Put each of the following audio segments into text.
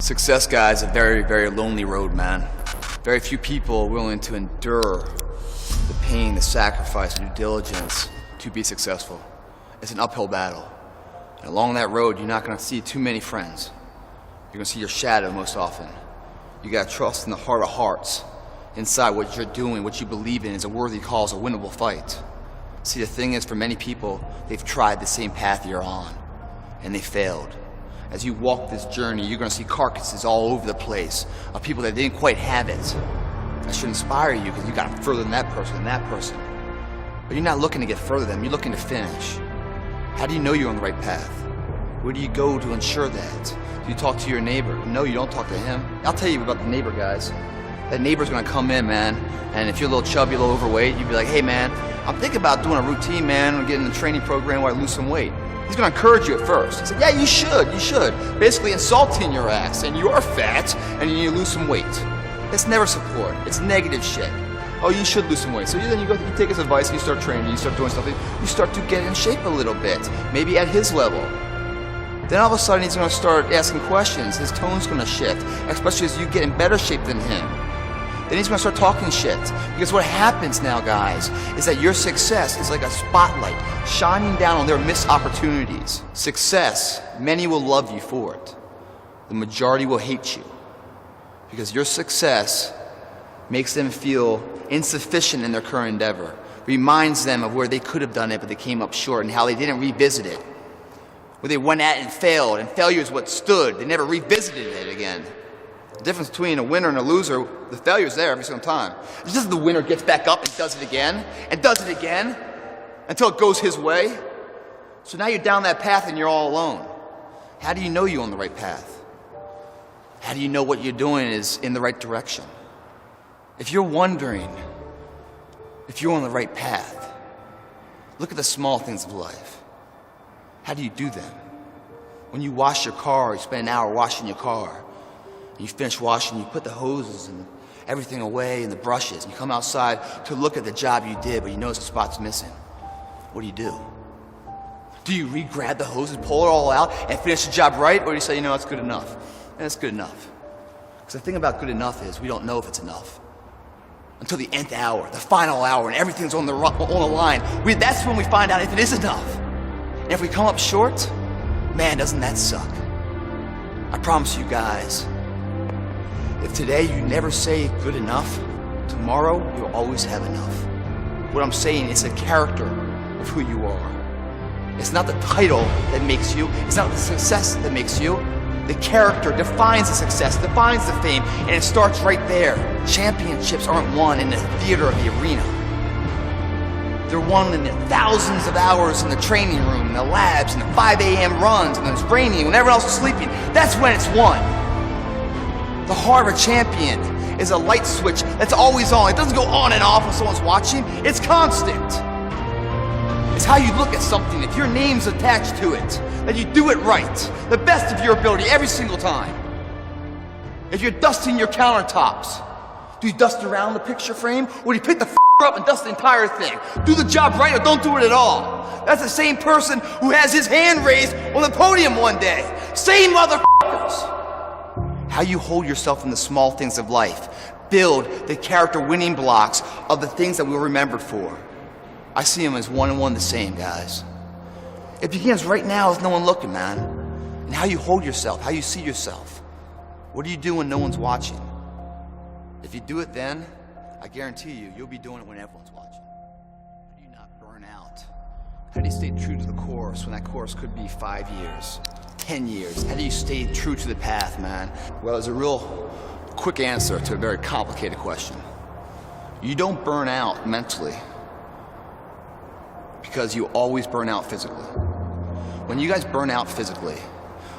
Success, guys, is a very, very lonely road, man. Very few people are willing to endure the pain, the sacrifice, the due diligence to be successful. It's an uphill battle. And along that road, you're not gonna see too many friends. You're gonna see your shadow most often. You gotta trust in the heart of hearts, inside what you're doing, what you believe in is a worthy cause, a winnable fight. See, the thing is, for many people, they've tried the same path you're on, and they failed. As you walk this journey, you're gonna see carcasses all over the place of people that didn't quite have it. That should inspire you, because you got further than that person and that person. But you're not looking to get further than them, you're looking to finish. How do you know you're on the right path? Where do you go to ensure that? Do you talk to your neighbor? No, you don't talk to him. I'll tell you about the neighbor, guys. That neighbor's gonna come in, man, and if you're a little chubby, a little overweight, you'd be like, hey man, I'm thinking about doing a routine, man, and getting a training program where I lose some weight. He's gonna encourage you at first. He said, yeah, you should. Basically insulting your ass, and you're fat, and you need to lose some weight. That's never support, it's negative shit. Oh, you should lose some weight. So then you take his advice, and you start training, you start doing something, you start to get in shape a little bit, maybe at his level. Then all of a sudden he's gonna start asking questions, his tone's gonna shift, especially as you get in better shape than him. Then he's gonna start talking shit. Because what happens now, guys, is that your success is like a spotlight shining down on their missed opportunities. Success, many will love you for it. The majority will hate you. Because your success makes them feel insufficient in their current endeavor. Reminds them of where they could have done it, but they came up short, and how they didn't revisit it. Where they went at it and failed, and failure is what stood. They never revisited it again. The difference between a winner and a loser, the failure is there every single time. It's just the winner gets back up and does it again, until it goes his way. So now you're down that path and you're all alone. How do you know you're on the right path? How do you know what you're doing is in the right direction? If you're wondering if you're on the right path, look at the small things of life. How do you do them? When you wash your car, you spend an hour washing your car. You finish washing, you put the hoses and everything away and the brushes, and you come outside to look at the job you did, but you notice a spot's missing. What do? Do you re-grab the hoses, pull it all out, and finish the job right, or do you say, you know, it's good enough? And it's good enough. Because the thing about good enough is we don't know if it's enough. Until the nth hour, the final hour, and everything's on the line. That's when we find out if it is enough. And if we come up short, man, doesn't that suck? I promise you guys, if today you never say good enough, tomorrow you'll always have enough. What I'm saying is the character of who you are. It's not the title that makes you, it's not the success that makes you. The character defines the success, defines the fame, and it starts right there. Championships aren't won in the theater of the arena. They're won in the thousands of hours in the training room, in the labs, in the 5 a.m. runs, and it's raining, when everyone else is sleeping. That's when it's won. The heart of a champion is a light switch that's always on. It doesn't go on and off when someone's watching. It's constant. It's how you look at something. If your name's attached to it, that you do it right, the best of your ability every single time. If you're dusting your countertops, do you dust around the picture frame, or do you pick the up and dust the entire thing? Do the job right or don't do it at all. That's the same person who has his hand raised on the podium one day. Same motherfuckers. How you hold yourself in the small things of life. Build the character winning blocks of the things that we're remembered for. I see them as one and one the same, guys. It begins right now with no one looking, man. And how you hold yourself, how you see yourself. What do you do when no one's watching? If you do it then, I guarantee you'll be doing it when everyone's watching. How do you not burn out? How do you stay true to the course when that course could be 5 years, 10 years? How do you stay true to the path, man? Well, there's a real quick answer to a very complicated question. You don't burn out mentally because you always burn out physically. When you guys burn out physically,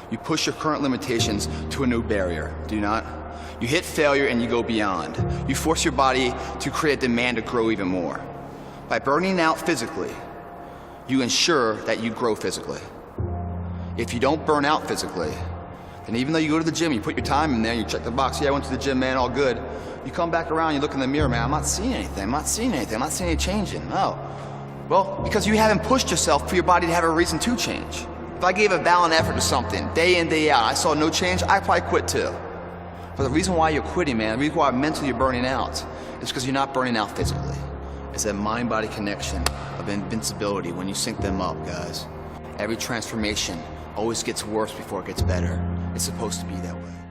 you push your current limitations to a new barrier, do you not? You hit failure and you go beyond. You force your body to create a demand to grow even more. By burning out physically, you ensure that you grow physically. If you don't burn out physically, then even though you go to the gym, you put your time in there, you check the box, yeah, I went to the gym, man, all good. You come back around, you look in the mirror, man, I'm not seeing anything, I'm not seeing any changing. No. Well, because you haven't pushed yourself for your body to have a reason to change. If I gave a valiant effort to something, day in, day out, I saw no change, I'd probably quit too. But the reason why you're quitting, man, the reason why mentally you're burning out, is because you're not burning out physically. It's that mind-body connection of invincibility when you sync them up, guys. Every transformation always gets worse before it gets better. It's supposed to be that way.